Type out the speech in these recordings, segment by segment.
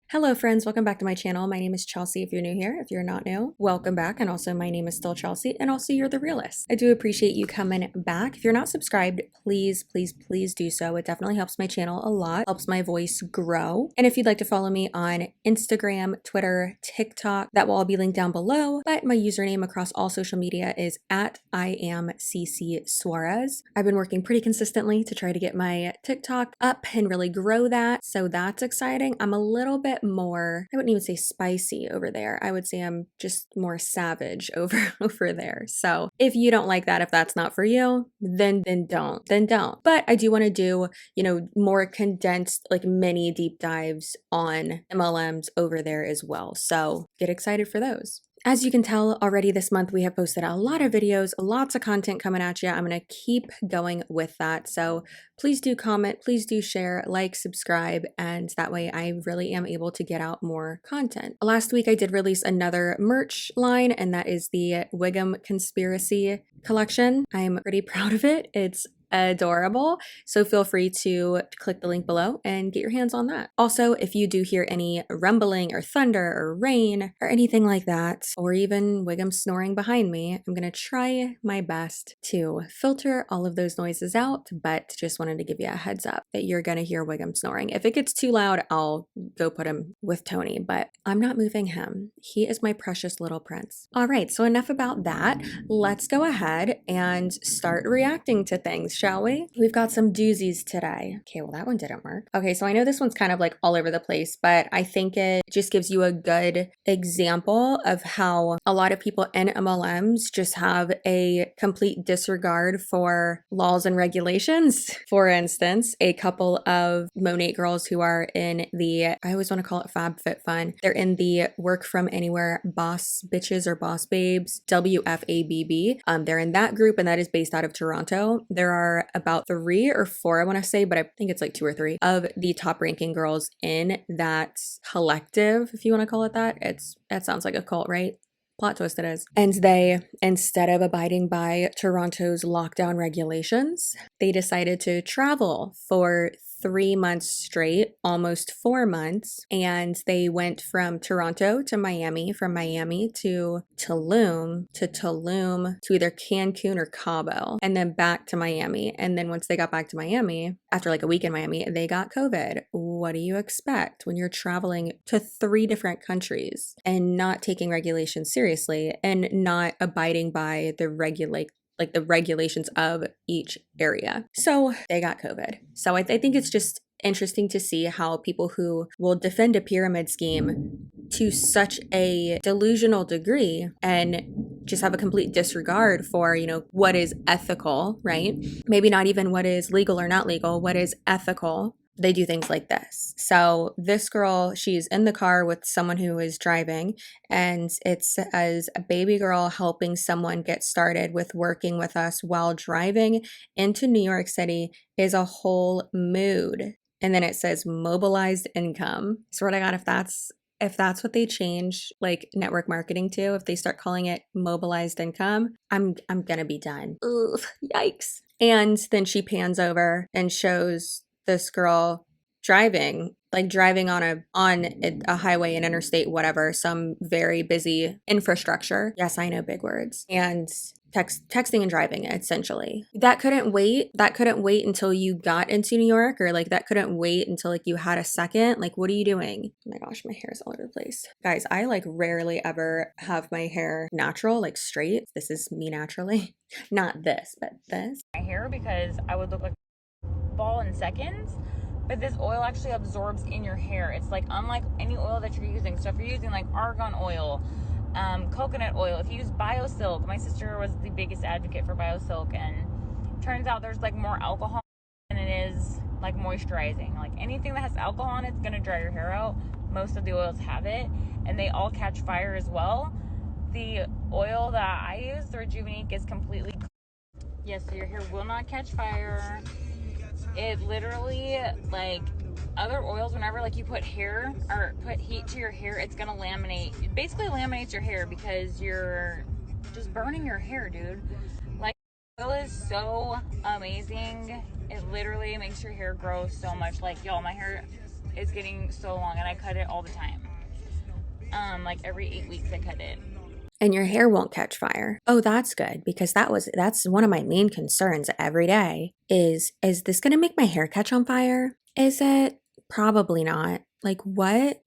Hello friends, welcome back to my channel. My name is Chelsea if you're new here. If you're not new, welcome back. And also my name is still Chelsea and also you're the realist. I do appreciate you coming back. If you're not subscribed, please do so. It definitely helps my channel a lot, helps my voice grow. And if you'd like to follow me on Instagram, Twitter, TikTok, that will all be linked down below. But my username across all social media is at Suarez. I've been working pretty consistently to try to get my TikTok up and really grow that. So that's exciting. I'm a little bit more, I wouldn't even say spicy over there. I would say I'm just more savage over there. So if you don't like that, if that's not for you, then don't. But I do want to do, more condensed, like mini deep dives on MLMs over there as well. So get excited for those. As you can tell already this month, we have posted a lot of videos, lots of content coming at you. I'm going to keep going with that. So please do comment, please do share, like, subscribe, and that way I really am able to get out more content. Last week I did release another merch line, and that is the Wiggum Conspiracy collection. I'm pretty proud of it. It's adorable. So feel free to click the link below and get your hands on that. Also, if you do hear any rumbling or thunder or rain or anything like that, or even Wiggum snoring behind me, I'm going to try my best to filter all of those noises out, but just wanted to give you a heads up that you're going to hear Wiggum snoring. If it gets too loud, I'll go put him with Tony, but I'm not moving him. He is my precious little prince. All right, so enough about that. Let's go ahead and start reacting to things, shall we? We've got some doozies today. Okay, well, that one didn't work. Okay, so I know this one's kind of like all over the place, but I think it just gives you a good example of how a lot of people in MLMs just have a complete disregard for laws and regulations. For instance, a couple of Monat girls who are in the, I always want to call it Fab Fit Fun. They're in the Work From Anywhere Boss Bitches or Boss Babes, WFABB. They're in that group, and that is based out of Toronto. There are about 3 or 4, I want to say, but I think it's like 2 or 3 of the top ranking girls in that collective, if you want to call it that. That sounds like a cult, right? Plot twist it is. And they, instead of abiding by Toronto's lockdown regulations, they decided to travel for 3 months straight, almost 4 months. And they went from Toronto to Miami, from Miami to Tulum, to either Cancun or Cabo, and then back to Miami. And then once they got back to Miami, after like a week in Miami, they got COVID. What do you expect when you're traveling to 3 different countries and not taking regulations seriously and not abiding by the the regulations of each area? So they got COVID. So I think it's just interesting to see how people who will defend a pyramid scheme to such a delusional degree and just have a complete disregard for, what is ethical, right? Maybe not even what is legal or not legal, what is ethical. They do things like this. So this girl, she's in the car with someone who is driving, and it says a baby girl helping someone get started with working with us while driving into New York City is a whole mood. And then it says mobilized income. Swear to God, if that's what they change like network marketing to, if they start calling it mobilized income, I'm gonna be done. Ugh, yikes. And then she pans over and shows this girl driving on a highway, an interstate, whatever, some very busy infrastructure. Yes, I know, big words. And texting and driving, essentially. That couldn't wait until you got into New York, or like that couldn't wait until like you had a second. Like, what are you doing? Oh my gosh, my hair is all over the place. Guys, I like rarely ever have my hair natural, like straight. This is me naturally. Not this, but this. My hair, because I would look like ball in seconds, but this oil actually absorbs in your hair. It's like unlike any oil that you're using. So if you're using like argan oil, coconut oil, if you use BioSilk, my sister was the biggest advocate for BioSilk, and turns out there's like more alcohol than it is like moisturizing. Like anything that has alcohol in it's gonna dry your hair out. Most of the oils have it, and they all catch fire as well. The oil that I use, the Rejuvenate, is completely, yes, so your hair will not catch fire. It literally, like other oils, whenever like you put hair or put heat to your hair, it's gonna laminate. It basically laminates your hair because you're just burning your hair, dude. Like, oil is so amazing. It literally makes your hair grow so much. Like, y'all, my hair is getting so long, and I cut it all the time. Like every 8 weeks I cut it. And your hair won't catch fire. Oh, that's good, because that's one of my main concerns every day is this going to make my hair catch on fire? Is it? Probably not. Like what?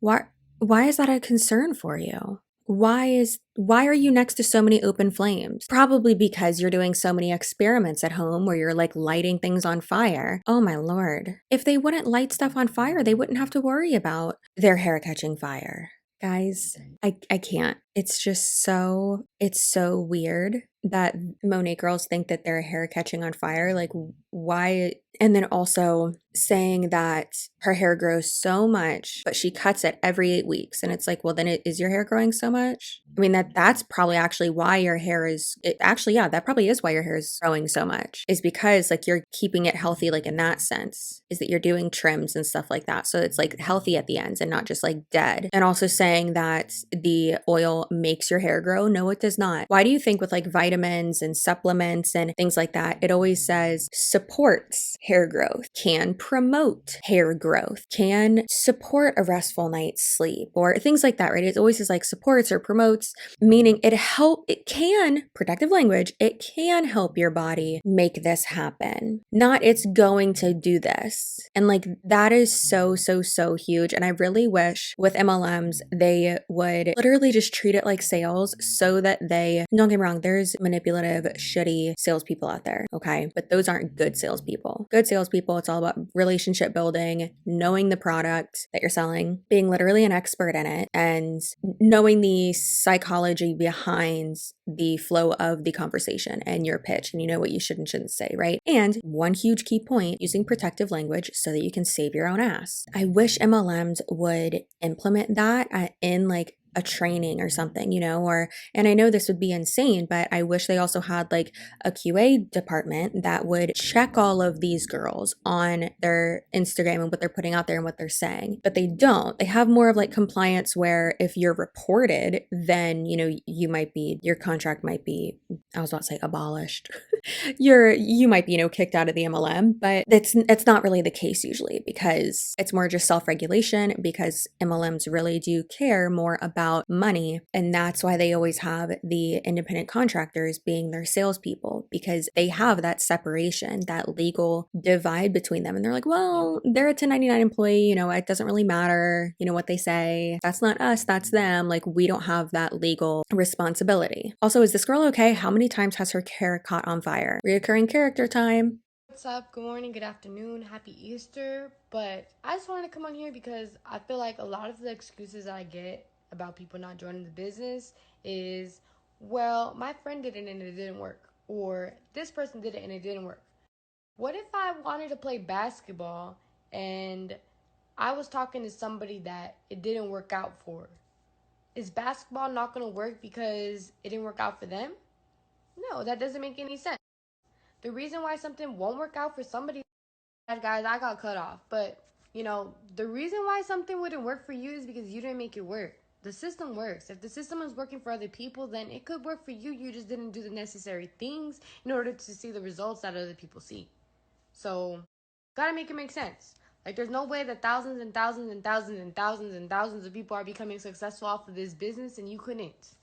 Why is that a concern for you? Why are you next to so many open flames? Probably because you're doing so many experiments at home where you're like lighting things on fire. Oh my lord. If they wouldn't light stuff on fire, they wouldn't have to worry about their hair catching fire. Guys, I can't. It's so weird that Monet girls think that their hair catching on fire. Like, why? And then also saying that her hair grows so much, but she cuts it every 8 weeks. And it's like, well, then is your hair growing so much? I mean, that's probably actually why your hair is, yeah, that probably is why your hair is growing so much, is because like you're keeping it healthy, like in that sense, is that you're doing trims and stuff like that. So it's like healthy at the ends and not just like dead. And also saying that the oil makes your hair grow. No, it does not. Why do you think with like vitamins and supplements and things like that, it always says supports hair growth, can promote hair growth, can support a restful night's sleep, or things like that, right? It always says like supports or promotes, meaning it can, protective language, it can help your body make this happen. Not it's going to do this. And like that is so huge. And I really wish with MLMs, they would literally just treat it like sales so that don't get me wrong, there's manipulative, shitty salespeople out there, okay? But those aren't good salespeople. Good salespeople, it's all about relationship building, knowing the product that you're selling, being literally an expert in it, and knowing the psychology behind the flow of the conversation and your pitch, and you know what you should and shouldn't say, right? And one huge key point, using protective language so that you can save your own ass. I wish MLMs would implement that in like a training or something, and I know this would be insane, but I wish they also had like a QA department that would check all of these girls on their Instagram and what they're putting out there and what they're saying. But they don't. They have more of like compliance where if you're reported, then, your contract might be, I was about to say abolished. You might be, kicked out of the MLM, but it's not really the case usually, because it's more just self-regulation, because MLMs really do care more about money. And that's why they always have the independent contractors being their salespeople, because they have that separation, that legal divide between them. And they're like, well, they're a 1099 employee, it doesn't really matter, what they say. That's not us, that's them. Like, we don't have that legal responsibility. Also, is this girl okay? How many times has her hair caught on fire? Reoccurring character time. What's up? Good morning, good afternoon, happy Easter. But I just wanted to come on here because I feel like a lot of the excuses I get about people not joining the business is, well, my friend did it and it didn't work, or this person did it and it didn't work. What if I wanted to play basketball and I was talking to somebody that it didn't work out for? Is basketball not going to work because it didn't work out for them? No, that doesn't make any sense. The reason why something won't work out for somebody, guys, I got cut off, but the reason why something wouldn't work for you is because you didn't make it work. The system works. If the system is working for other people, then it could work for you. You just didn't do the necessary things in order to see the results that other people see. So, gotta make it make sense. Like, there's no way that thousands and thousands and thousands and thousands and thousands of people are becoming successful off of this business and you couldn't.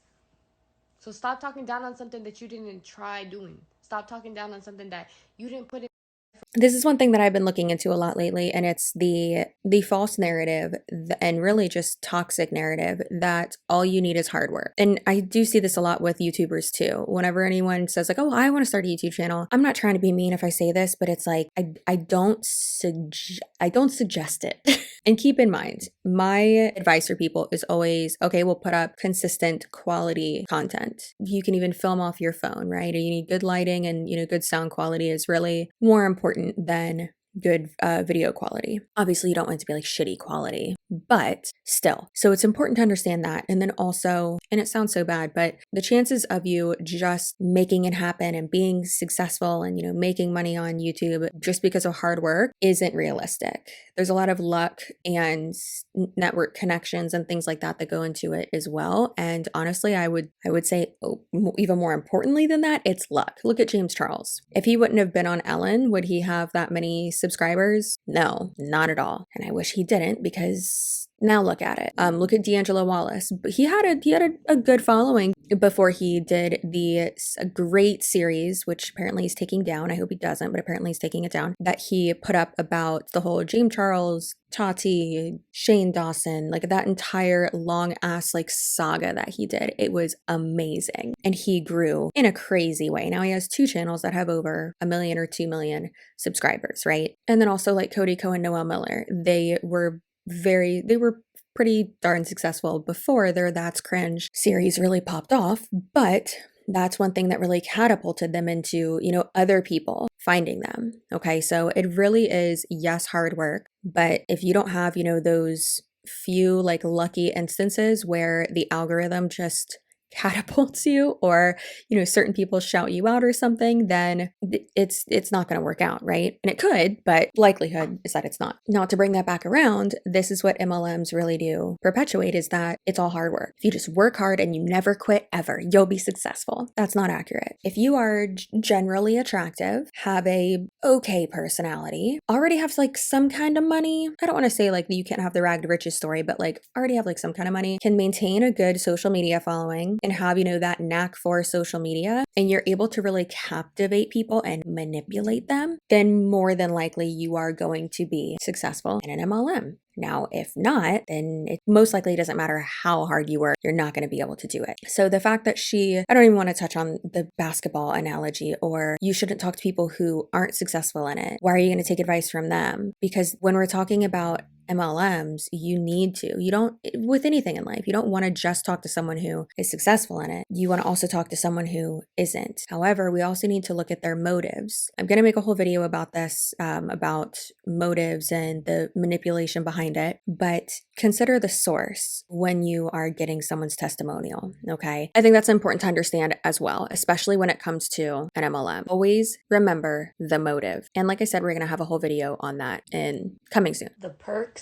So stop talking down on something that you didn't try doing. Stop talking down on something that you didn't put in. This is one thing that I've been looking into a lot lately, and it's the false narrative and really just toxic narrative that all you need is hard work. And I do see this a lot with YouTubers too. Whenever anyone says like, oh, I want to start a YouTube channel, I'm not trying to be mean if I say this, but it's like, I don't suggest it. And keep in mind, my advice for people is always, okay, we'll put up consistent quality content. You can even film off your phone, right? Or you need good lighting, and good sound quality is really more important than good video quality. Obviously, you don't want it to be like shitty quality, but still. So it's important to understand that. And then also, and it sounds so bad, but the chances of you just making it happen and being successful and, making money on YouTube just because of hard work isn't realistic. there's a lot of luck and network connections and things like that that go into it as well. And honestly, I would say even more importantly than that, it's luck. Look at James Charles. If he wouldn't have been on Ellen, would he have that many subscribers? No, not at all. And I wish he didn't, because now look at it. Look at D'Angelo Wallace. He had a good following before he did the great series, which apparently he's taking down. I hope he doesn't, but apparently he's taking it down, that he put up about the whole James Charles, Tati, Shane Dawson, like that entire long ass like saga that he did. It was amazing. And he grew in a crazy way. Now he has 2 channels that have over 1 million or 2 million subscribers, right? And then also like Cody Ko and Noel Miller, they were pretty darn successful before their That's Cringe series really popped off, but that's one thing that really catapulted them into, other people finding them. Okay, so it really is, yes, hard work, but if you don't have, those few like lucky instances where the algorithm just catapults you, or certain people shout you out or something, then it's not going to work out, right? And it could, but likelihood is that it's not. Not to bring that back around, this is what MLMs really do perpetuate, is that it's all hard work. If you just work hard and you never quit ever, you'll be successful. That's not accurate. If you are generally attractive, have a okay personality, already have like some kind of money, I don't want to say like you can't have the rag to riches story, but like already have like some kind of money, can maintain a good social media following, and have, that knack for social media, and you're able to really captivate people and manipulate them, then more than likely you are going to be successful in an MLM. Now, if not, then it most likely doesn't matter how hard you work, you're not going to be able to do it. So the fact that I don't even want to touch on the basketball analogy, or you shouldn't talk to people who aren't successful in it. Why are you going to take advice from them? Because when we're talking about MLMs, you don't, with anything in life, you don't want to just talk to someone who is successful in it. You want to also talk to someone who isn't. However, we also need to look at their motives. I'm going to make a whole video about this, about motives and the manipulation behind it, but consider the source when you are getting someone's testimonial, okay? I think that's important to understand as well, especially when it comes to an MLM. Always remember the motive. And like I said, we're going to have a whole video on that coming soon. The perks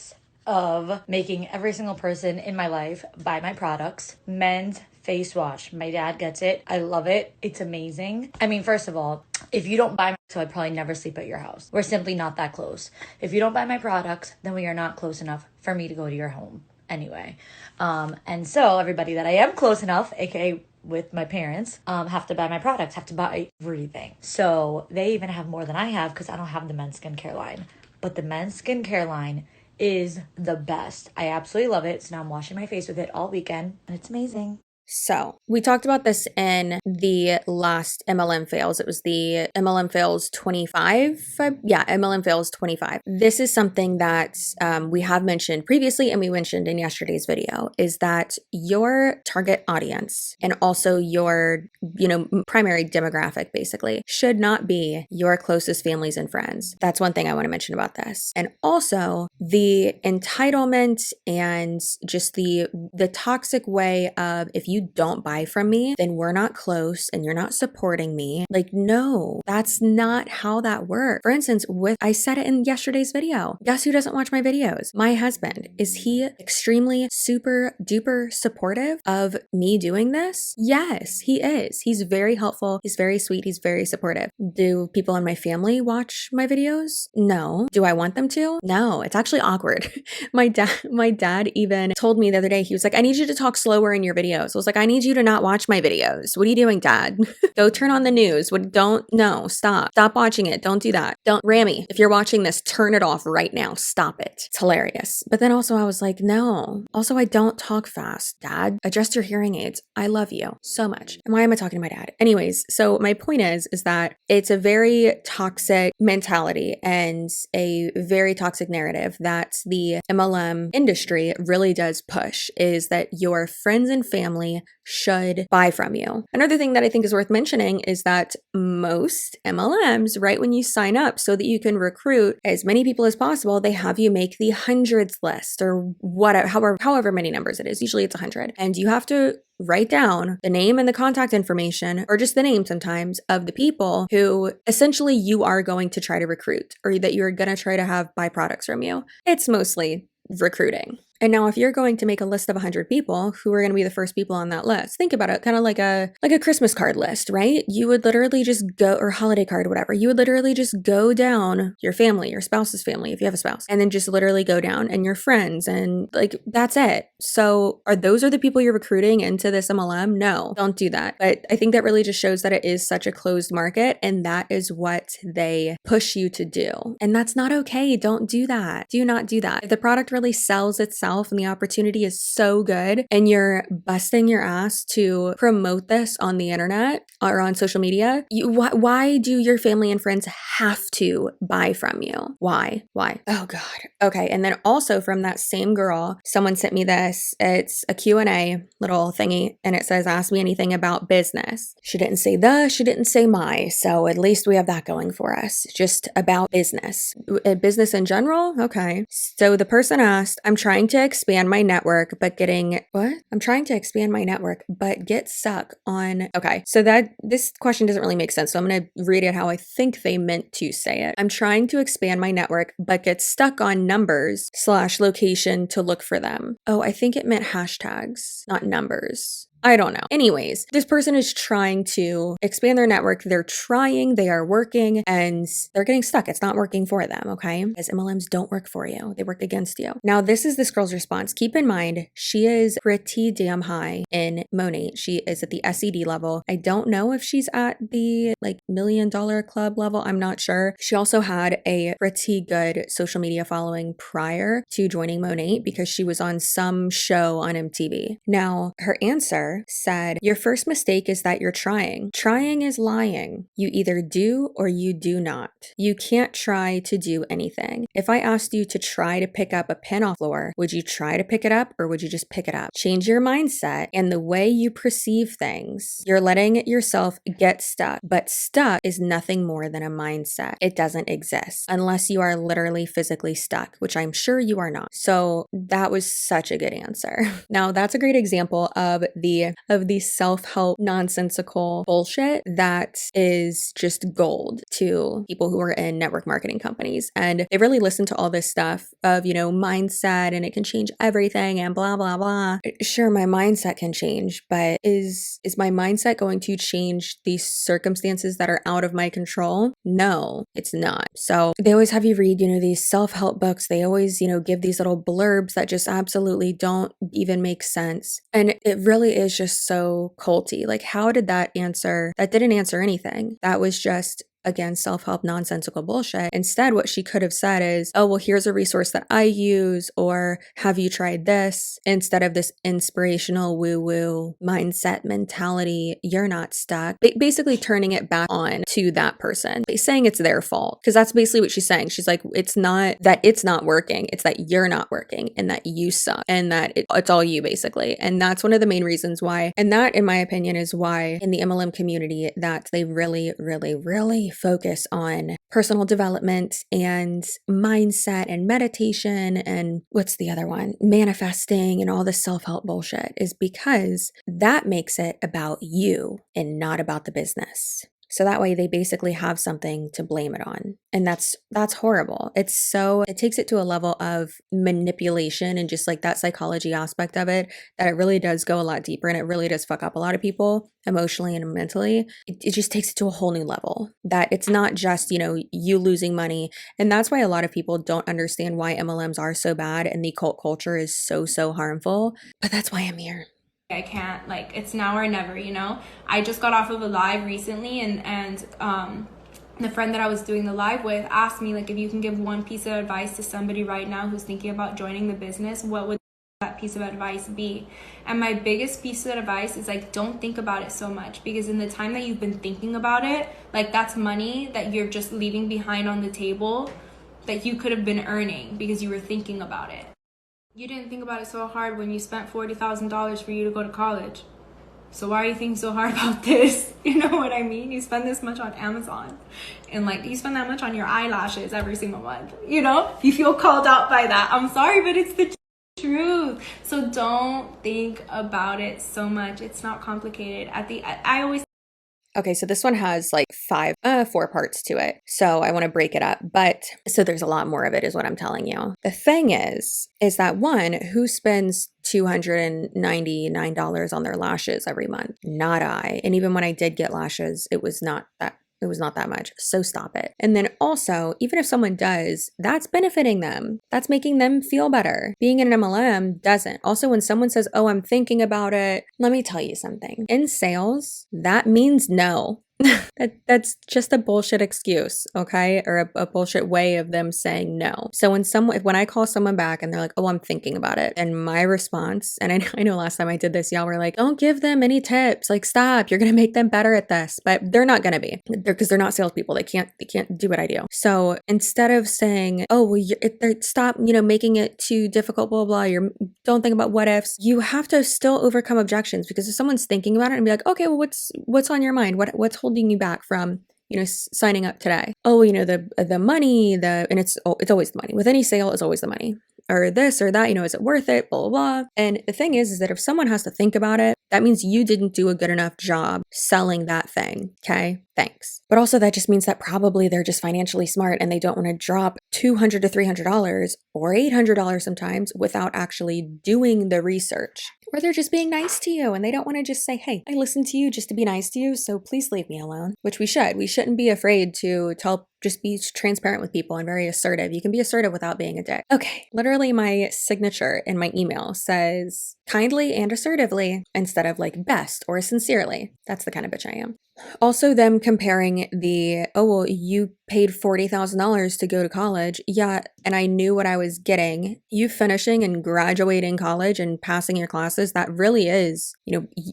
of making every single person in my life buy my products. Men's face wash. My dad gets it. I love it. It's amazing. I mean, first of all, if you don't buy my, so I'd probably never sleep at your house. We're simply not that close. If you don't buy my products, then we are not close enough for me to go to your home anyway. And so everybody that I am close enough, aka with my parents, have to buy my products, have to buy everything. So they even have more than I have, because I don't have the men's skincare line. But the men's skincare line is the best. I absolutely love it. So now I'm washing my face with it all weekend, and it's amazing. So we talked about this in the last MLM fails. It was the MLM fails 25. MLM fails 25. This is something that we have mentioned previously, and we mentioned in yesterday's video, is that your target audience and also your, primary demographic basically should not be your closest families and friends. That's one thing I want to mention about this. And also the entitlement and just the toxic way of, if you don't buy from me, then we're not close and you're not supporting me. Like, no, that's not how that works. For instance, I said it in yesterday's video. Guess who doesn't watch my videos? My husband. Is he extremely super duper supportive of me doing this? Yes, he is. He's very helpful. He's very sweet. He's very supportive. Do people in my family watch my videos? No. Do I want them to? No. It's actually awkward. My dad even told me the other day, he was like, I need you to talk slower in your videos. I was like, I need you to not watch my videos. What are you doing, Dad? Go turn on the news. Stop watching it. Don't do that. Rami, if you're watching this, turn it off right now. Stop it. It's hilarious. But then also I was like, no. Also, I don't talk fast. Dad, adjust your hearing aids. I love you so much. And why am I talking to my dad? Anyways, so my point is that it's a very toxic mentality and a very toxic narrative that the MLM industry really does push, is that your friends and family they should buy from you. Another thing that I think is worth mentioning is that most MLMs, right when you sign up so that you can recruit as many people as possible, they have you make the hundreds list or whatever, however many numbers it is. Usually it's 100. And you have to write down the name and the contact information, or just the name sometimes, of the people who essentially you are going to try to recruit or that you're going to try to have buy products from you. It's mostly recruiting. And now if you're going to make a list of 100 people, who are going to be the first people on that list? Think about it, kind of like a Christmas card list, right? You would literally just go, or holiday card, whatever. You would literally just go down your family, your spouse's family, if you have a spouse, and then just literally go down, and your friends, and like, that's it. So those are the people you're recruiting into this MLM? No, don't do that. But I think that really just shows that it is such a closed market, and that is what they push you to do. And that's not okay. Don't do that. Do not do that. If the product really sells itself and the opportunity is so good and you're busting your ass to promote this on the internet or on social media, why do your family and friends have to buy from you? Why? Oh God. Okay. And then also from that same girl, someone sent me this. It's a Q&A little thingy, and it says, ask me anything about business. She didn't say she didn't say my, so at least we have that going for us. Just about business. Business in general? Okay. So the person asked, I'm trying to expand my network, but I'm trying to expand my network, but get stuck on, okay. So this question doesn't really make sense. So I'm going to read it how I think they meant to say it. I'm trying to expand my network, but get stuck on numbers / location to look for them. Oh, I think it meant hashtags, not numbers. I don't know. Anyways, this person is trying to expand their network. They are working, and they're getting stuck. It's not working for them, okay? Because MLMs don't work for you. They work against you. Now, this is this girl's response. Keep in mind, she is pretty damn high in Monat. She is at the SED level. I don't know if she's at the $1 million club level. I'm not sure. She also had a pretty good social media following prior to joining Monat because she was on some show on MTV. Now, her answer said, your first mistake is that you're trying. Trying is lying. You either do or you do not. You can't try to do anything. If I asked you to try to pick up a pen off the floor, would you try to pick it up or would you just pick it up? Change your mindset and the way you perceive things. You're letting yourself get stuck, but stuck is nothing more than a mindset. It doesn't exist unless you are literally physically stuck, which I'm sure you are not. So that was such a good answer. Now that's a great example of the self-help nonsensical bullshit that is just gold to people who are in network marketing companies. And they really listen to all this stuff of, mindset and it can change everything and blah, blah, blah. Sure, my mindset can change, but is my mindset going to change these circumstances that are out of my control? No, it's not. So they always have you read, these self-help books. They always, give these little blurbs that just absolutely don't even make sense. And it really is just so culty. Like, how did that answer? That didn't answer anything. That was just, again, self-help nonsensical bullshit. Instead, what she could have said is, oh, well, here's a resource that I use, or have you tried this? Instead of this inspirational woo-woo mindset mentality, you're not stuck. Basically turning it back on to that person, saying it's their fault. Because that's basically what she's saying. She's like, it's not that it's not working, it's that you're not working and that you suck and that it's all you, basically. And that's one of the main reasons why, and that, in my opinion, is why in the MLM community that they really, really, really focus on personal development and mindset and meditation and what's the other one? Manifesting and all this self-help bullshit, is because that makes it about you and not about the business. So that way they basically have something to blame it on. And that's horrible. It takes it to a level of manipulation and just like that psychology aspect of it, that it really does go a lot deeper and it really does fuck up a lot of people emotionally and mentally. It just takes it to a whole new level, that it's not just, you losing money. And that's why a lot of people don't understand why MLMs are so bad and the cult culture is so, so harmful. But that's why I'm here. I can't, it's now or never, I just got off of a live recently and the friend that I was doing the live with asked me, if you can give one piece of advice to somebody right now who's thinking about joining the business, what would that piece of advice be? And my biggest piece of advice is don't think about it so much, because in the time that you've been thinking about it, that's money that you're just leaving behind on the table that you could have been earning because you were thinking about it. You didn't think about it so hard when you spent $40,000 for you to go to college. so why are you thinking so hard about this? You know what I mean? You spend this much on Amazon, and like you spend that much on your eyelashes every single month. You know, if you feel called out by that, I'm sorry, but it's the truth. So don't think about it so much. It's not complicated. I always Okay, so this one has like four parts to it. So I want to break it up. But so there's a lot more of it is what I'm telling you. The thing is that one, who spends $299 on their lashes every month? Not I. And even when I did get lashes, it was not that much. So stop it. And then also, even if someone does, that's benefiting them. That's making them feel better. Being in an MLM doesn't. Also, when someone says, oh, I'm thinking about it, let me tell you something. In sales, that means no. That's just a bullshit excuse, okay? Or a bullshit way of them saying no. So when I call someone back and they're like, oh, I'm thinking about it, and my response, and I know last time I did this, y'all were like, don't give them any tips. Like, stop, you're gonna make them better at this. But they're not gonna be, because they're not salespeople. They can't do what I do. So instead of saying, oh, well, stop, making it too difficult, blah, blah, don't think about what ifs. You have to still overcome objections, because if someone's thinking about it and be like, okay, well, what's on your mind? What's holding you back from signing up today? Oh, the money, and it's always the money. With any sale, it's always the money, or this or that. Is it worth it? Blah, blah, blah. And the thing is that if someone has to think about it, that means you didn't do a good enough job selling that thing. Okay, thanks. But also that just means that probably they're just financially smart and they don't want to drop $200 to $300 or $800 sometimes without actually doing the research. Or they're just being nice to you and they don't want to just say, hey, I listened to you just to be nice to you, so please leave me alone. Which we should. We shouldn't be afraid to just be transparent with people and very assertive. You can be assertive without being a dick. Okay, literally my signature in my email says kindly and assertively instead of like best or sincerely. That's the kind of bitch I am. Also them comparing you paid $40,000 to go to college. Yeah, and I knew what I was getting. You finishing and graduating college and passing your classes, that really is,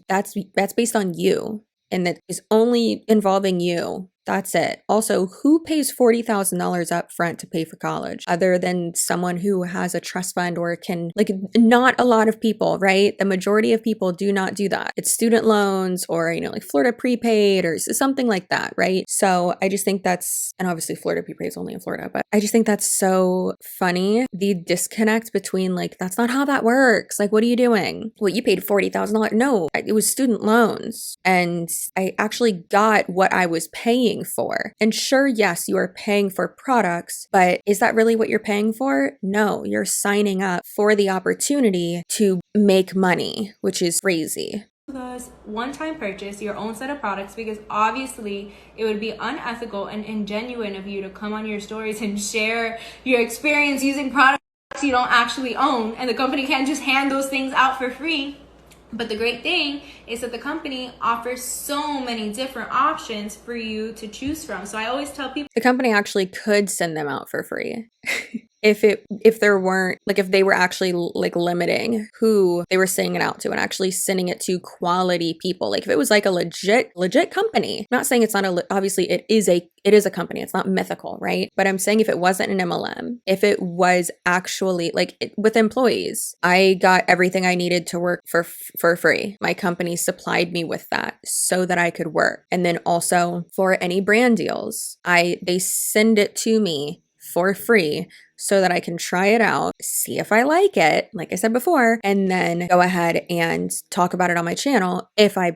that's based on you. And that is only involving you. That's it. Also, who pays $40,000 up front to pay for college other than someone who has a trust fund or can, not a lot of people, right? The majority of people do not do that. It's student loans or, like Florida prepaid or something like that, right? So I just think and obviously Florida prepaid is only in Florida, but I just think that's so funny. The disconnect between that's not how that works. What are you doing? Well, you paid $40,000. No, it was student loans. And I actually got what I was paying for. And sure, yes, you are paying for products, but is that really what you're paying for? No, you're signing up for the opportunity to make money, which is crazy. One-time purchase your own set of products, because obviously it would be unethical and ingenuine of you to come on your stories and share your experience using products you don't actually own, and the company can't just hand those things out for free. But the great thing is that the company offers so many different options for you to choose from. So I always tell people the company actually could send them out for free. if there weren't, if they were actually limiting who they were sending it out to and actually sending it to quality people. If it was a legit company. I'm not saying it's not obviously it is a company. It's not mythical, right? But I'm saying if it wasn't an MLM, if it was actually with employees, I got everything I needed to work for free. My company supplied me with that so that I could work. And then also for any brand deals, they send it to me for free so that I can try it out, see if I like it, like I said before, and then go ahead and talk about it on my channel if I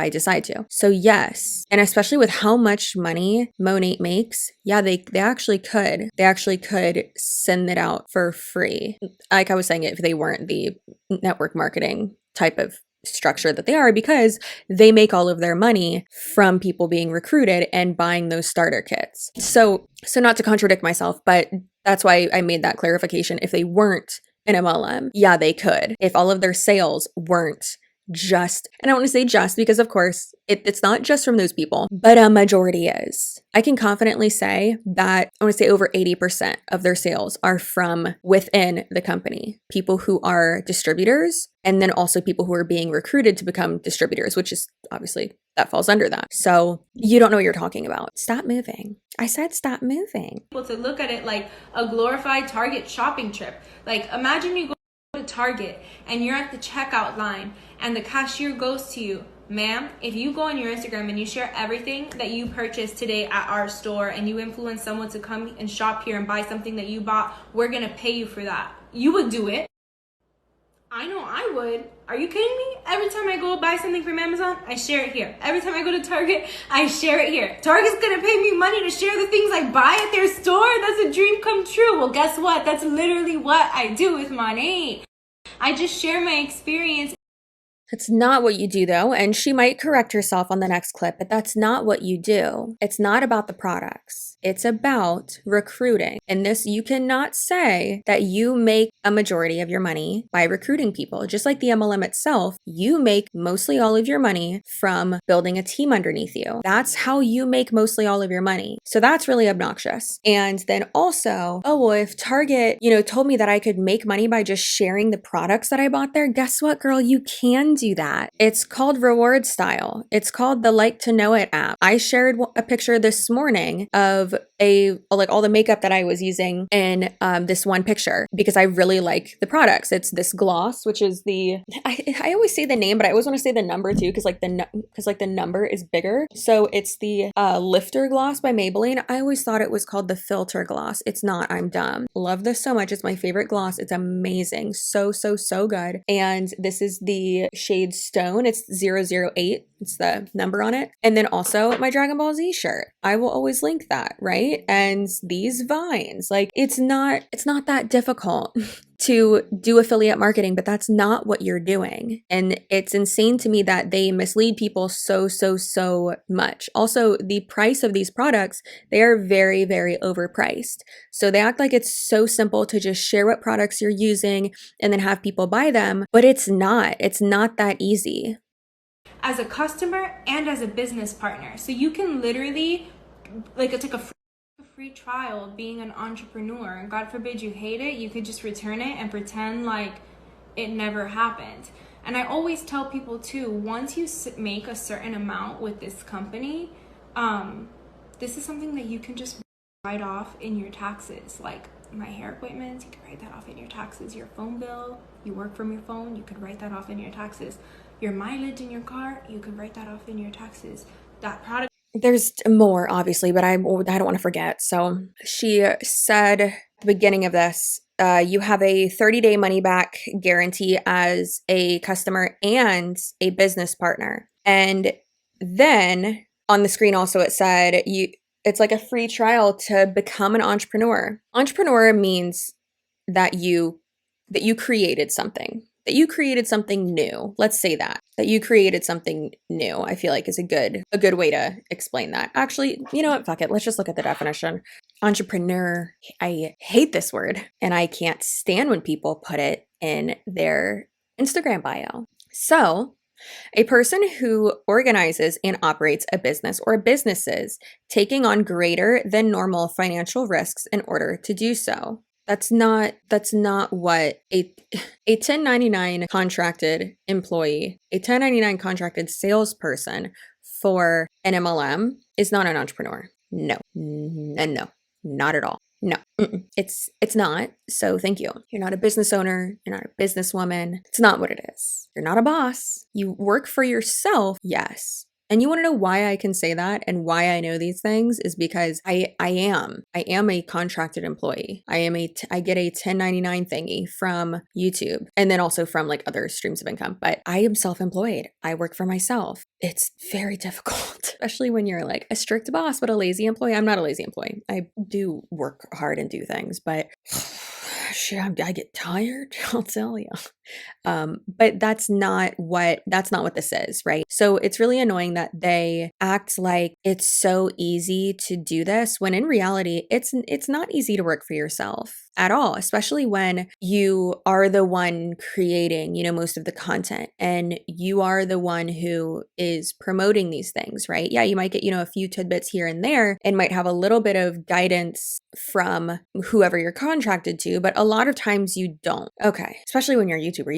decide to. So yes, and especially with how much money Monat makes, yeah, they actually could. They actually could send it out for free. Like I was saying, if they weren't the network marketing type of structure that they are, because they make all of their money from people being recruited and buying those starter kits. So not to contradict myself, but that's why I made that clarification. If they weren't an MLM, yeah, they could. If all of their sales weren't just, and I want to say just because of course it's not just from those people, but a majority is. I can confidently say that I want to say over 80% of their sales are from within the company. People who are distributors, and then also people who are being recruited to become distributors, which is obviously that falls under that. So you don't know what you're talking about. Stop moving. I said stop moving. People to look at it like a glorified Target shopping trip. Imagine you go to Target and you're at the checkout line and the cashier goes to you, Ma'am, if you go on your Instagram and you share everything that you purchased today at our store and you influence someone to come and shop here and buy something that you bought, we're gonna pay you for that. You would do it. I know I would. Are you kidding me? Every time I go buy something from Amazon, I share it here. Every time I go to Target, I share it here. Target's gonna pay me money to share the things I buy at their store? That's a dream come true. Well, guess what? That's literally what I do with Monat. I just share my experience. It's not what you do, though, and she might correct herself on the next clip, but that's not what you do. It's not about the products. It's about recruiting. And this, you cannot say that you make a majority of your money by recruiting people. Just like the MLM itself, you make mostly all of your money from building a team underneath you. That's how you make mostly all of your money. So that's really obnoxious. And then also, oh, well, if Target, told me that I could make money by just sharing the products that I bought there, guess what, girl? You can do that. It's called reward style. It's called the Like to Know It app. I shared a picture this morning of all the makeup that I was using in this one picture because I really like the products. It's this gloss, which is I always say the name, but I always want to say the number too because the number is bigger. So it's the Lifter gloss by Maybelline. I always thought it was called the Filter gloss. It's not. I'm dumb. Love this so much. It's my favorite gloss. It's amazing. So good. And this is the shade Stone. It's 008. It's the number on it. And then also my Dragon Ball Z shirt. I will always link that, right? And these vines, it's not that difficult to do affiliate marketing, but that's not what you're doing. And it's insane to me that they mislead people so much. Also, the price of these products, they are very, very overpriced. So they act like it's so simple to just share what products you're using and then have people buy them, but it's not. It's not that easy. As a customer and as a business partner. So you can literally, it's like a free trial of being an entrepreneur. And God forbid you hate it, you could just return it and pretend like it never happened. And I always tell people too, once you make a certain amount with this company, this is something that you can just write off in your taxes. Like my hair appointments, you can write that off in your taxes. Your phone bill, you work from your phone, you could write that off in your taxes. Your mileage in your car, you could write that off in your taxes. That product. There's more, obviously, but I don't want to forget. So she said at the beginning of this, you have a 30-day money-back guarantee as a customer and a business partner. And then on the screen also it said it's like a free trial to become an entrepreneur. Entrepreneur means that you created something. That you created something new. Let's say that you created something new. I feel like is a good way to explain that. Actually, you know what? Fuck it. Let's just look at the definition. Entrepreneur. I hate this word and I can't stand when people put it in their Instagram bio. So, a person who organizes and operates a business or businesses taking on greater than normal financial risks in order to do so. That's not what a 1099 contracted employee, a 1099 contracted salesperson for an MLM is not an entrepreneur. No, and no, not at all. No, it's not. So thank you. You're not a business owner. You're not a businesswoman. It's not what it is. You're not a boss. You work for yourself. Yes. And you want to know why I can say that and why I know these things is because I am a contracted employee. I get a 1099 thingy from YouTube and then also from other streams of income, but I am self-employed. I work for myself. It's very difficult, especially when you're a strict boss, but a lazy employee. I'm not a lazy employee. I do work hard and do things, but shit, I get tired, I'll tell you. But that's not what this is, right? So it's really annoying that they act like it's so easy to do this when in reality, it's not easy to work for yourself at all, especially when you are the one creating, most of the content and you are the one who is promoting these things, right? Yeah, you might get, a few tidbits here and there and might have a little bit of guidance from whoever you're contracted to, but a lot of times you don't. Okay. Especially when you're a YouTuber,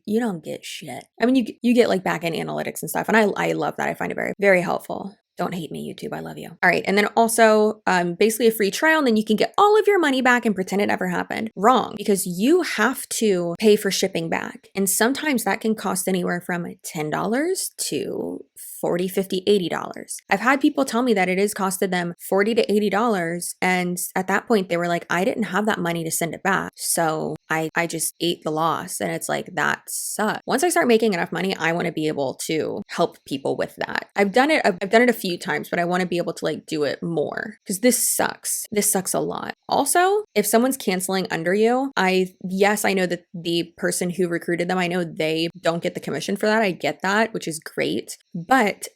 you don't get shit. I mean, you get back-end analytics and stuff. And I love that. I find it very, very helpful. Don't hate me, YouTube. I love you. All right. And then also basically a free trial, and then you can get all of your money back and pretend it never happened. Wrong, because you have to pay for shipping back. And sometimes that can cost anywhere from $10 to $40, $50, $80. I've had people tell me that it has costed them $40 to $80. And at that point, they were like, I didn't have that money to send it back. So I just ate the loss. And it's like, that sucks. Once I start making enough money, I want to be able to help people with that. I've done it a few times, but I want to be able to like do it more because this sucks. This sucks a lot. Also, if someone's canceling under you, yes, I know that the person who recruited them, I know they don't get the commission for that. I get that, which is great. But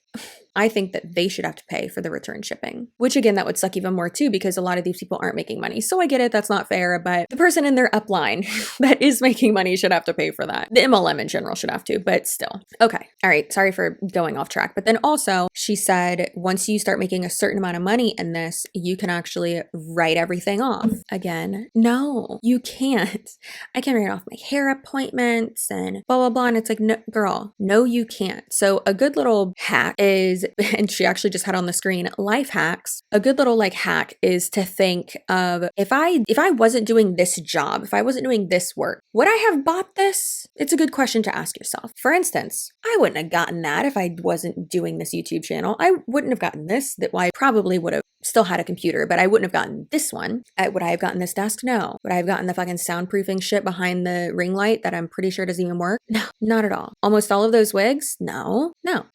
I think that they should have to pay for the return shipping, which again, that would suck even more too, because a lot of these people aren't making money. So I get it. That's not fair. But the person in their upline that is making money should have to pay for that. The MLM in general should have to, but still. Okay. All right. Sorry for going off track. But then also she said, once you start making a certain amount of money in this, you can actually write everything off. Again, no, you can't. I can write off my hair appointments and blah, blah, blah. And it's like, no, girl, no, you can't. So a good little hack is, and she actually just had on the screen, life hacks. A good little like hack is to think of, if I wasn't doing this job, if I wasn't doing this work, would I have bought this? It's a good question to ask yourself. For instance, I wouldn't have gotten that if I wasn't doing this YouTube channel. I wouldn't have gotten this. That I probably would have still had a computer, but I wouldn't have gotten this one. Would I have gotten this desk? No. Would I have gotten the fucking soundproofing shit behind the ring light that I'm pretty sure doesn't even work? No, not at all. Almost all of those wigs? No, no,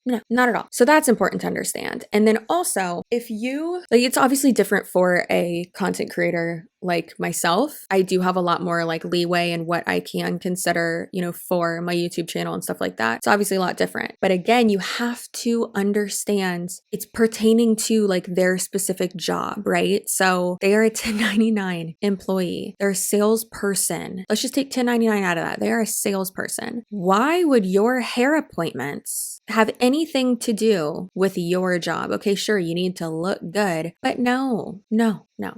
no, not at all. So that's important to understand. And then also, if you, like, it's obviously different for a content creator like myself. I do have a lot more like leeway in what I can consider, for my YouTube channel and stuff like that. It's obviously a lot different. But again, you have to understand it's pertaining to like their specific job, right? So they are a 1099 employee. They're a salesperson. Let's just take 1099 out of that. They are a salesperson. Why would your hair appointments have anything to do with your job? Okay, sure, you need to look good, but no.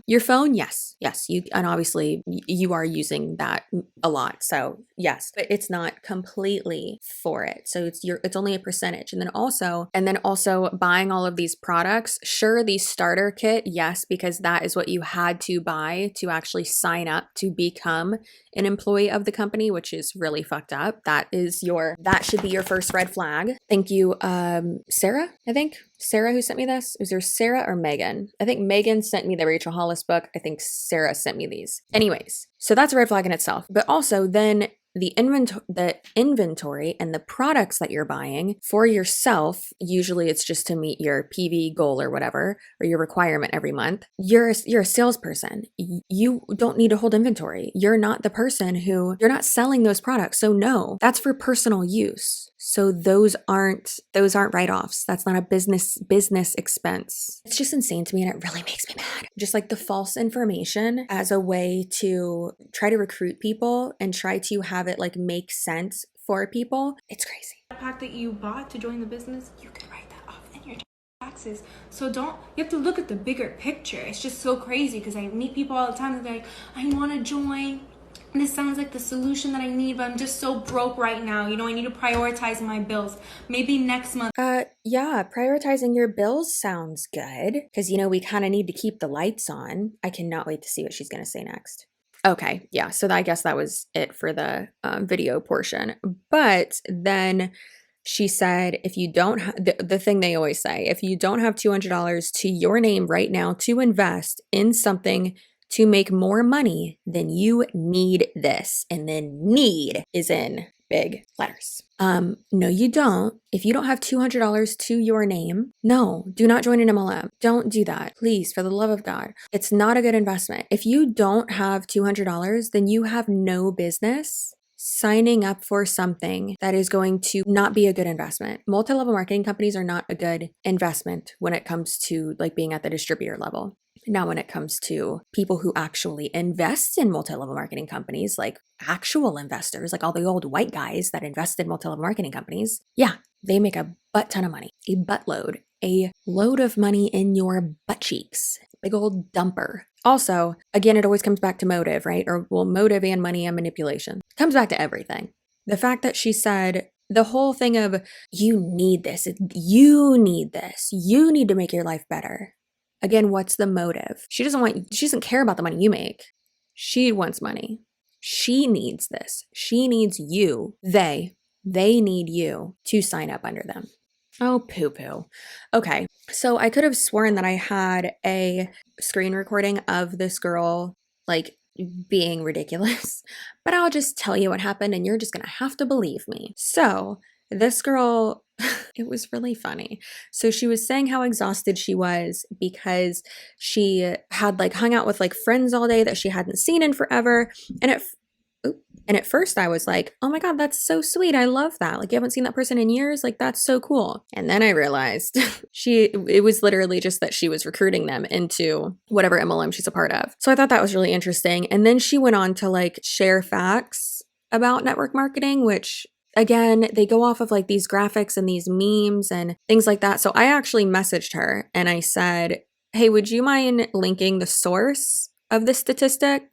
Your phone, yes, and obviously you are using that a lot, so yes, but it's not completely for it. So it's only a percentage. And then also buying all of these products. Sure, the starter kit, yes, because that is what you had to buy to actually sign up to become an employee of the company, which is really fucked up. That should be your first red flag. Thank you, Sarah, I think. Sarah who sent me this? Was there Sarah or Megan? I think Megan sent me the Rachel Hollis book. I think Sarah sent me these. Anyways, so that's a red flag in itself. But also then the inventory and the products that you're buying for yourself, usually it's just to meet your PV goal or whatever, or your requirement every month. You're a salesperson. You don't need to hold inventory. You're not the person you're not selling those products. So no, that's for personal use. So those aren't write-offs. That's not a business expense. It's just insane to me, and it really makes me mad. Just like the false information as a way to try to recruit people and try to have it like make sense for people. It's crazy. The pack that you bought to join the business, you can write that off in your taxes. So you have to look at the bigger picture. It's just so crazy because I meet people all the time that they're like, I want to join. This sounds like the solution that I need, but I'm just so broke right now. I need to prioritize my bills. Maybe next month. Yeah, prioritizing your bills sounds good because, we kind of need to keep the lights on. I cannot wait to see what she's going to say next. Okay, yeah, so I guess that was it for the video portion. But then she said, if you don't the thing they always say, if you don't have $200 to your name right now to invest in something to make more money, then you need this. And then need is in big letters. No, you don't. If you don't have $200 to your name, no, do not join an MLM. Don't do that. Please, for the love of God. It's not a good investment. If you don't have $200, then you have no business signing up for something that is going to not be a good investment. Multi-level marketing companies are not a good investment when it comes to like being at the distributor level. Now, when it comes to people who actually invest in multi-level marketing companies, like actual investors, like all the old white guys that invest in multi-level marketing companies, yeah, they make a butt ton of money, a buttload, a load of money in your butt cheeks, big old dumper. Also, again, it always comes back to motive, right? Or motive and money and manipulation. It comes back to everything. The fact that she said the whole thing of you need this, you need this, you need to make your life better. Again, what's the motive? She doesn't care about the money you make. She wants money. She needs this. She needs you. They need you to sign up under them. Oh, poo-poo. Okay, so I could have sworn that I had a screen recording of this girl, like, being ridiculous, but I'll just tell you what happened and you're just gonna have to believe me. So, this girl, it was really funny. So she was saying how exhausted she was because she had like hung out with like friends all day that she hadn't seen in forever. And at first I was like, oh my God, that's so sweet. I love that. Like, you haven't seen that person in years. Like, that's so cool. And then I realized it was literally just that she was recruiting them into whatever MLM she's a part of. So I thought that was really interesting. And then she went on to like share facts about network marketing, which again, they go off of like these graphics and these memes and things like that. So I actually messaged her and I said, hey, would you mind linking the source of this statistic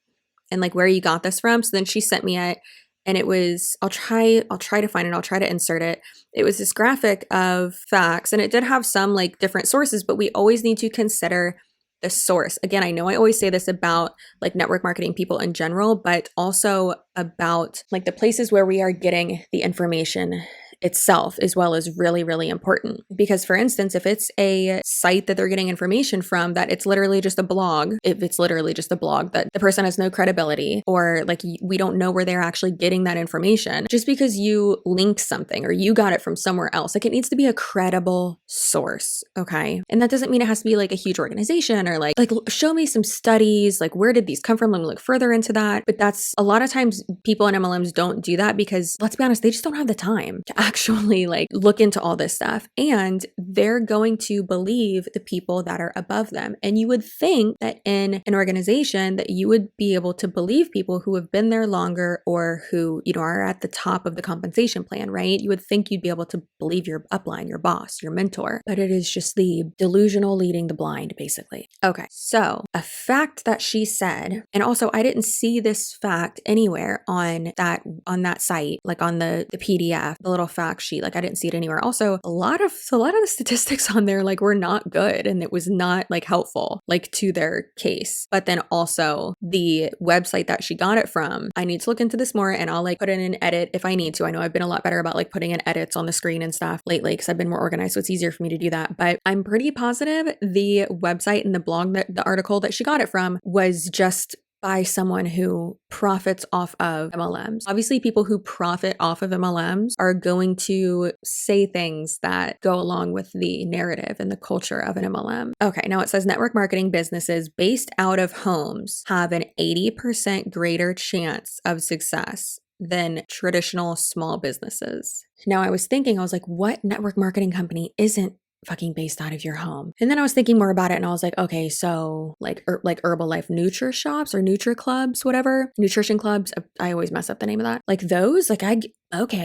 and like where you got this from? So then she sent me it and it was, I'll try to find it. I'll try to insert it. It was this graphic of facts and it did have some like different sources, but we always need to consider the source. Again, I know I always say this about like network marketing people in general, but also about like the places where we are getting the information itself as well is really, really important. Because for instance, if it's a site that they're getting information from that it's literally just a blog, if it's literally just a blog that the person has no credibility or like we don't know where they're actually getting that information, just because you link something or you got it from somewhere else, like it needs to be a credible source, okay? And that doesn't mean it has to be like a huge organization or like show me some studies, like where did these come from? Let me look further into that. But that's a lot of times people in MLMs don't do that because let's be honest, they just don't have the time to actually like look into all this stuff, and they're going to believe the people that are above them. And you would think that in an organization that you would be able to believe people who have been there longer or who, you know, are at the top of the compensation plan, right? You would think you'd be able to believe your upline, your boss, your mentor, but it is just the delusional leading the blind, basically. Okay, so a fact that she said, and also I didn't see this fact anywhere on that site, like on the PDF, the little fact sheet, like I didn't see it anywhere. Also, a lot of the statistics on there like were not good and it was not like helpful like to their case. But then also the website that she got it from, I need to look into this more and I'll like put in an edit if I need to. I know I've been a lot better about like putting in edits on the screen and stuff lately because I've been more organized, so it's easier for me to do that. But I'm pretty positive the website and the blog, that the article that she got it from was just by someone who profits off of MLMs. Obviously, people who profit off of MLMs are going to say things that go along with the narrative and the culture of an MLM. Okay, now it says network marketing businesses based out of homes have an 80% greater chance of success than traditional small businesses. Now I was like, what network marketing company isn't fucking based out of your home? And then I was thinking more about it and I was like, okay, so like Herbalife Nutri shops or Nutri clubs, whatever, nutrition clubs. I always mess up the name of that. Like those, like I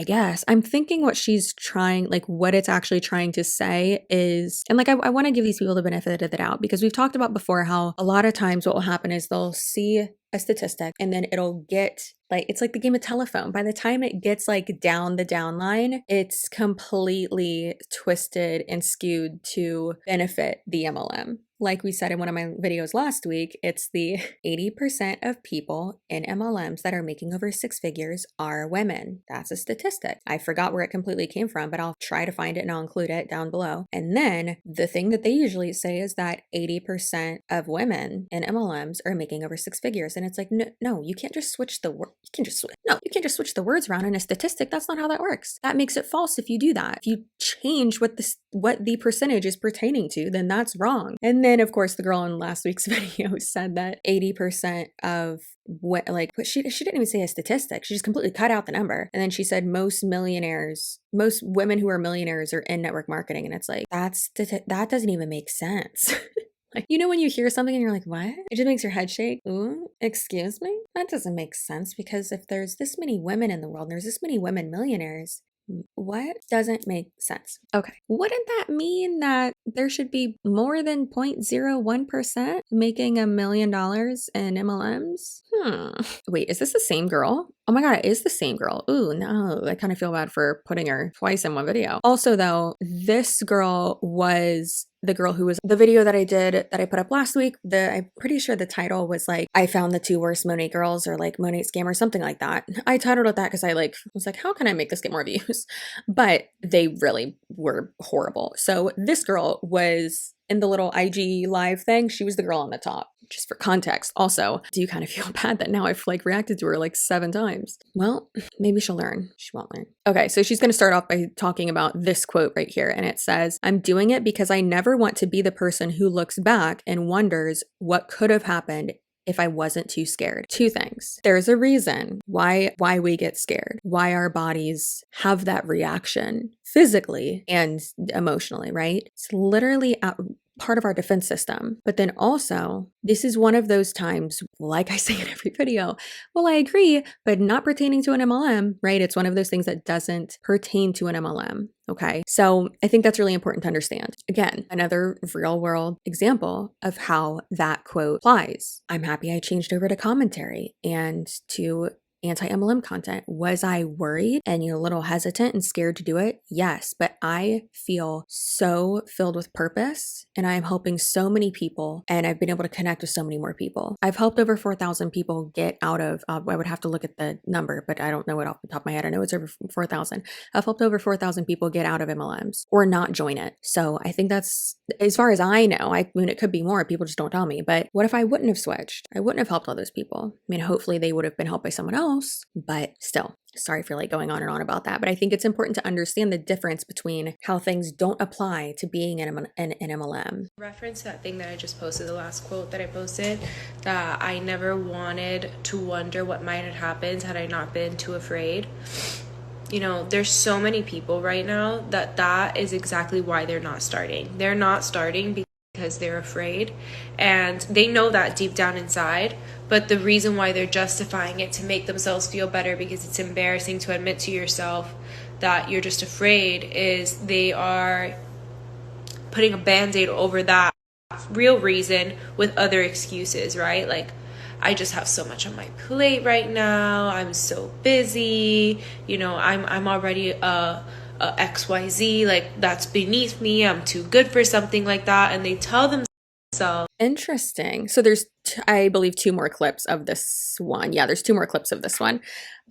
guess. I'm thinking what she's trying, like what it's actually trying to say is, and like I want to give these people the benefit of the doubt because we've talked about before how a lot of times what will happen is they'll see a statistic and then it'll get like, it's like the game of telephone. By the time it gets like down the down line, it's completely twisted and skewed to benefit the MLM. Like we said in one of my videos last week, it's the 80% of people in MLMs that are making over six figures are women. That's a statistic. I forgot where it completely came from, but I'll try to find it and I'll include it down below. And then the thing that they usually say is that 80% of women in MLMs are making over six figures. And it's like, no, you can't just switch the word. You can't just switch the words around in a statistic. That's not how that works. That makes it false if you do that. If you change what the percentage is pertaining to, then that's wrong. And then of course the girl in last week's video said that 80% of what, like, but she didn't even say a statistic. She just completely cut out the number. And then she said most women who are millionaires are in network marketing. And it's like, that doesn't even make sense. Like, you know, when you hear something and you're like, what? It just makes your head shake. Ooh, excuse me? That doesn't make sense because if there's this many women in the world and there's this many women millionaires, what doesn't make sense? Okay. Wouldn't that mean that there should be more than 0.01% making $1 million in MLMs? Wait, is this the same girl? Oh my God, it is the same girl. Ooh, no, I kind of feel bad for putting her twice in one video. Also though, this girl was the girl who was the video that I did that I put up last week. I'm pretty sure the title was like, I found the 2 worst Monat girls, or like Monat scam or something like that. I titled it that because I was like, how can I make this get more views? But they really were horrible. So this girl was in the little IG live thing. She was the girl on the top. Just for context. Also, do you kind of feel bad that now I've like reacted to her like 7 times? Well, maybe she'll learn. She won't learn. Okay, so she's going to start off by talking about this quote right here. And it says, I'm doing it because I never want to be the person who looks back and wonders what could have happened if I wasn't too scared. 2 things. There's a reason why we get scared, why our bodies have that reaction physically and emotionally, right? It's literally part of our defense system. But then also, this is one of those times, like I say in every video, well, I agree, but not pertaining to an MLM, right? It's one of those things that doesn't pertain to an MLM. Okay. So I think that's really important to understand. Again, another real world example of how that quote applies. I'm happy I changed over to commentary and to anti-MLM content. Was I worried and a little hesitant and scared to do it? Yes, but I feel so filled with purpose and I'm helping so many people and I've been able to connect with so many more people. I've helped over 4,000 people get out of, I would have to look at the number, but I don't know it off the top of my head. I know it's over 4,000. I've helped over 4,000 people get out of MLMs or not join it. So I think that's, as far as I know, I mean, it could be more, people just don't tell me, but what if I wouldn't have switched? I wouldn't have helped all those people. I mean, hopefully they would have been helped by someone else. But still, sorry for like going on and on about that. But I think it's important to understand the difference between how things don't apply to being in an MLM. Reference that thing that I just posted, the last quote that I posted, that I never wanted to wonder what might have happened had I not been too afraid. There's so many people right now that is exactly why they're not starting. They're not starting because they're afraid, and they know that deep down inside, but the reason why they're justifying it to make themselves feel better, because it's embarrassing to admit to yourself that you're just afraid, is they are putting a band-aid over that real reason with other excuses, right? Like, I just have so much on my plate right now, I'm so busy, I'm already XYZ, like that's beneath me, I'm too good for something like that, and they tell themselves. Interesting. So there's I believe 2 more clips of this one. Yeah, there's 2 more clips of this one.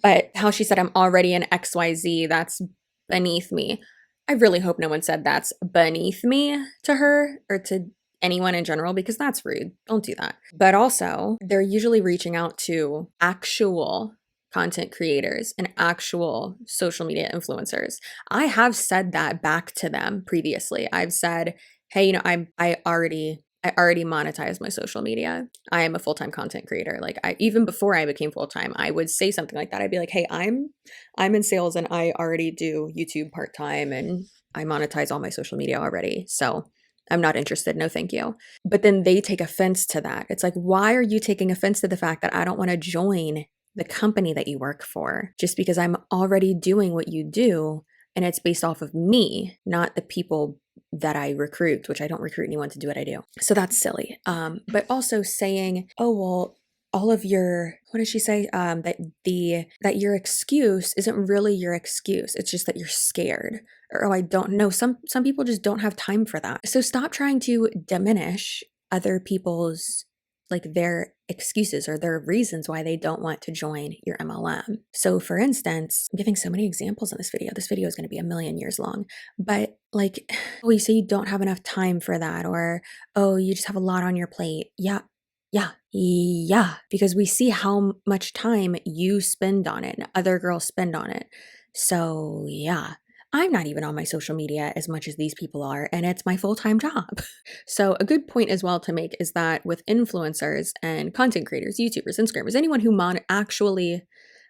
But how she said, I'm already an XYZ, that's beneath me. I really hope no one said that's beneath me to her or to anyone in general, because that's rude. Don't do that. But also, they're usually reaching out to actual content creators and actual social media influencers. I have said that back to them previously. I've said, hey, I already monetize my social media. I am a full-time content creator. Like even before I became full-time, I would say something like that. I'd be like, hey, I'm in sales and I already do YouTube part-time and I monetize all my social media already. So I'm not interested. No, thank you. But then they take offense to that. It's like, why are you taking offense to the fact that I don't want to join the company that you work for just because I'm already doing what you do and it's based off of me, not the people that I recruit, which I don't recruit anyone to do what I do. So that's silly. But also saying, oh, well, all of your, what did she say? That your excuse isn't really your excuse. It's just that you're scared. Or, oh, I don't know. Some people just don't have time for that. So stop trying to diminish other people's, like their excuses or their reasons why they don't want to join your MLM. So for instance, I'm giving so many examples in this video. This video is going to be a million years long, but like, oh, you say you don't have enough time for that, or, oh, you just have a lot on your plate. Yeah, because we see how much time you spend on it and other girls spend on it. So yeah, I'm not even on my social media as much as these people are, and it's my full-time job. So a good point as well to make is that with influencers and content creators, YouTubers, Instagrammers, anyone who actually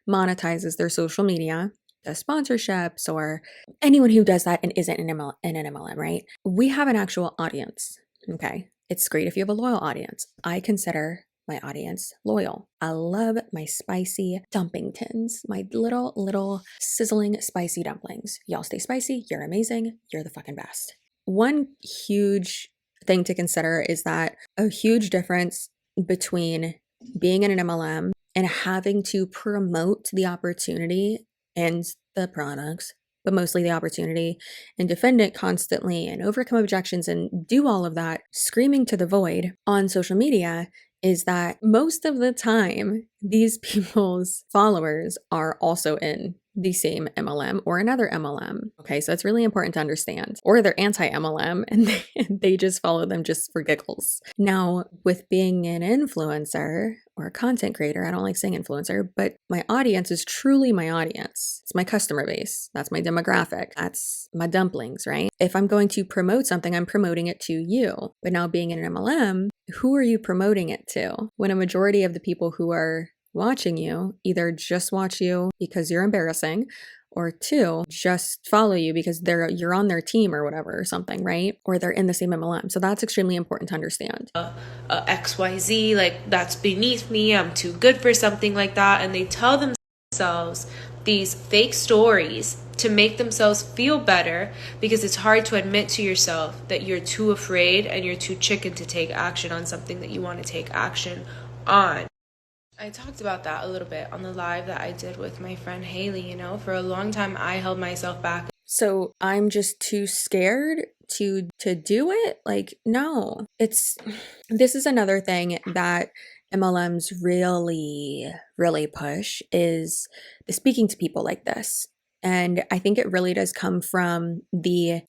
monetizes their social media, does sponsorships, or anyone who does that and isn't in an MLM, right? We have an actual audience, okay? It's great if you have a loyal audience. I consider my audience loyal. I love my spicy dumpling tins, my little sizzling spicy dumplings. Y'all stay spicy. You're amazing. You're the fucking best. one huge thing to consider is that a huge difference between being in an MLM and having to promote the opportunity and the products, but mostly the opportunity, and defend it constantly and overcome objections and do all of that screaming to the void on social media, is that most of the time these people's followers are also in the same MLM or another MLM. Okay, so it's really important to understand. Or they're anti-MLM and they just follow them just for giggles. Now, with being an influencer or a content creator, I don't like saying influencer, but my audience is truly my audience. It's my customer base. That's my demographic. That's my dumplings, right? If I'm going to promote something, I'm promoting it to you. But now being in an MLM, who are you promoting it to? When a majority of the people who are watching you either just watch you because you're embarrassing, or two, just follow you because you're on their team or whatever or something, right? Or they're in the same MLM. So that's extremely important to understand. XYZ, like, that's beneath me, I'm too good for something like that. And they tell themselves these fake stories to make themselves feel better, because it's hard to admit to yourself that you're too afraid and you're too chicken to take action on something that you want to take action on. I talked about that a little bit on the live that I did with my friend Haley. For a long time I held myself back. So I'm just too scared to do it? Like, no. This is another thing that MLMs really, really push, is the speaking to people like this. And I think it really does come from the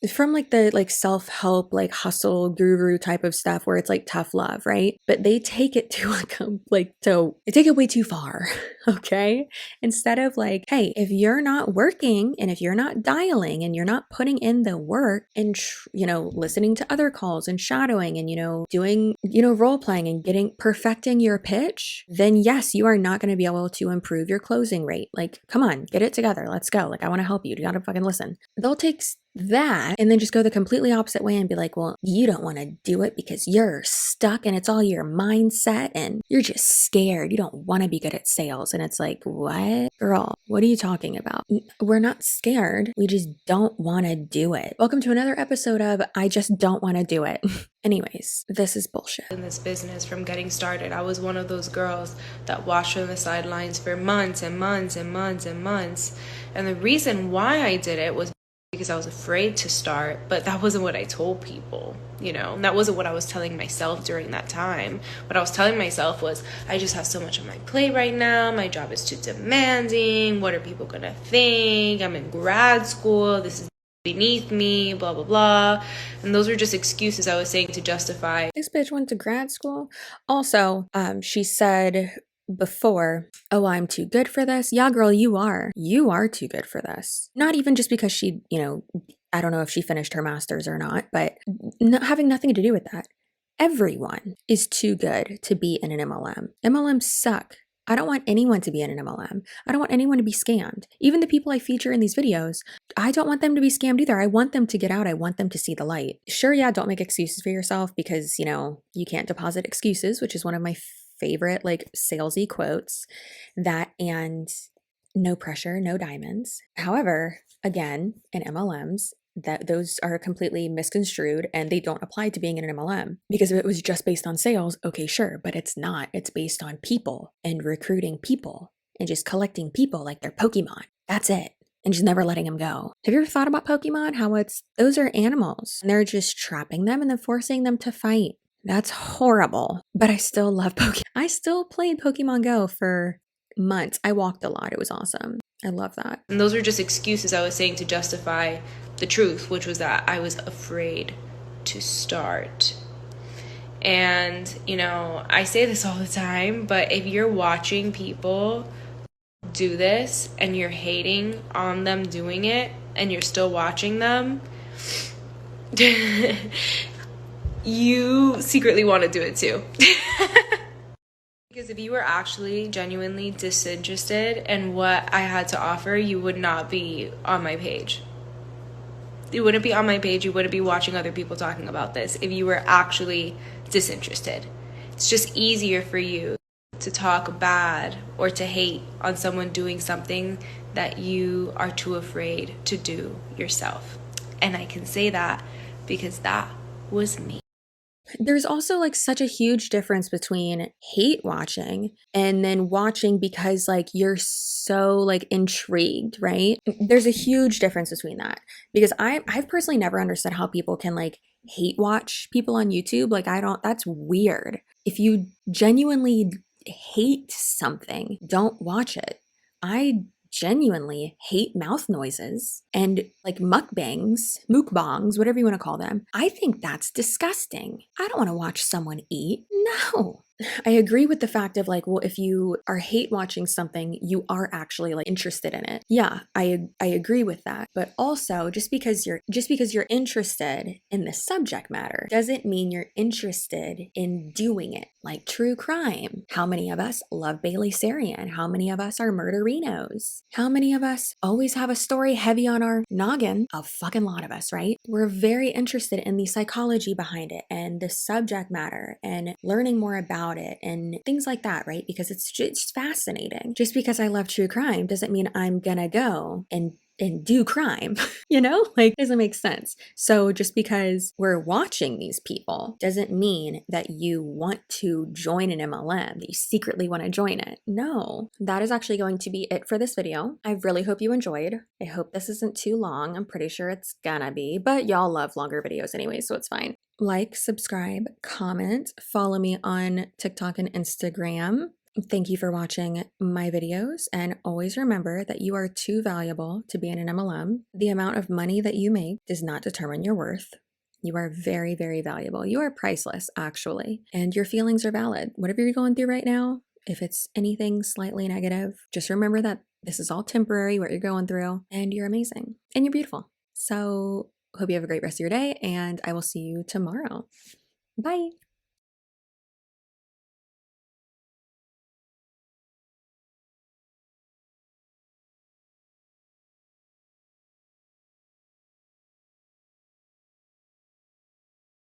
self-help, like hustle guru type of stuff where it's like tough love, right? But they take it to they take it way too far, okay? Instead of like, hey, if you're not working and if you're not dialing and you're not putting in the work and, listening to other calls and shadowing and, doing, role playing and perfecting your pitch, then yes, you are not going to be able to improve your closing rate. Like, come on, get it together. Let's go. Like, I want to help you. You got to fucking listen. They'll take that and then just go the completely opposite way and be like, well, you don't want to do it because you're stuck and it's all your mindset and you're just scared. You don't want to be good at sales. And it's like, what? Girl, what are you talking about? We're not scared. We just don't want to do it. Welcome to another episode of I Just Don't Want to Do It. Anyways, this is bullshit. In this business from getting started, I was one of those girls that watched on the sidelines for months and months and months and months. And the reason why I did it was because I was afraid to start, but that wasn't what I told people, and that wasn't what I was telling myself during that time. What I was telling myself was, I just have so much on my plate right now. My job is too demanding. What are people going to think? I'm in grad school. This is beneath me, blah, blah, blah. And those were just excuses I was saying to justify. This bitch went to grad school. Also, she said before, oh, I'm too good for this. Yeah, girl, you are too good for this. Not even just because she, I don't know if she finished her master's or not, but having nothing to do with that. Everyone is too good to be in an MLM. MLMs suck. I don't want anyone to be in an MLM. I don't want anyone to be scammed. Even the people I feature in these videos, I don't want them to be scammed either. I want them to get out. I want them to see the light. Sure, yeah, don't make excuses for yourself because, you can't deposit excuses, which is one of my favorite salesy quotes. That and no pressure, no diamonds. However, again, in MLMs, that those are completely misconstrued and they don't apply to being in an MLM. Because if it was just based on sales, okay, sure, but it's not. It's based on people and recruiting people and just collecting people like they're Pokemon. That's it. And just never letting them go. Have you ever thought about Pokemon? How those are animals and they're just trapping them and then forcing them to fight. That's horrible. But I still love Pokemon. I still played Pokemon Go for months. I walked a lot. It was awesome. I love that. And those were just excuses I was saying to justify the truth, which was that I was afraid to start. And, I say this all the time, but if you're watching people do this and you're hating on them doing it and you're still watching them, you secretly want to do it too. Because if you were actually genuinely disinterested in what I had to offer, you would not be on my page. You wouldn't be on my page. You wouldn't be watching other people talking about this if you were actually disinterested. It's just easier for you to talk bad or to hate on someone doing something that you are too afraid to do yourself. And I can say that because that was me. There's also like such a huge difference between hate watching and then watching because like you're so like intrigued, right? There's a huge difference between that because I've personally never understood how people can like hate watch people on YouTube. Like that's weird. If you genuinely hate something, don't watch it. I genuinely hate mouth noises and like mukbangs, whatever you want to call them. I think that's disgusting. I don't want to watch someone eat. No. I agree with the fact of like, well, if you are hate watching something, you are actually like interested in it. Yeah, I agree with that. But also, just because you're interested in the subject matter doesn't mean you're interested in doing it. Like true crime. How many of us love Bailey Sarian? How many of us are murderinos? How many of us always have a story heavy on our noggin? A fucking lot of us, right? We're very interested in the psychology behind it and the subject matter and learning more about it and things like that, right? Because it's just fascinating. Just because I love true crime doesn't mean I'm gonna go and do crime, like doesn't make sense. So just because we're watching these people doesn't mean that you want to join an MLM, that you secretly want to join it. No, that is actually going to be it for this video. I really hope you enjoyed. I hope this isn't too long. I'm pretty sure it's gonna be, but y'all love longer videos anyway, so it's fine. Like, subscribe, comment, follow me on TikTok and Instagram. Thank you for watching my videos, and always remember that you are too valuable to be in an MLM. The amount of money that you make does not determine your worth. You are very, very valuable. You are priceless, actually, and your feelings are valid. Whatever you're going through right now, if it's anything slightly negative, just remember that this is all temporary, what you're going through, and you're amazing, and you're beautiful. So, hope you have a great rest of your day, and I will see you tomorrow. Bye.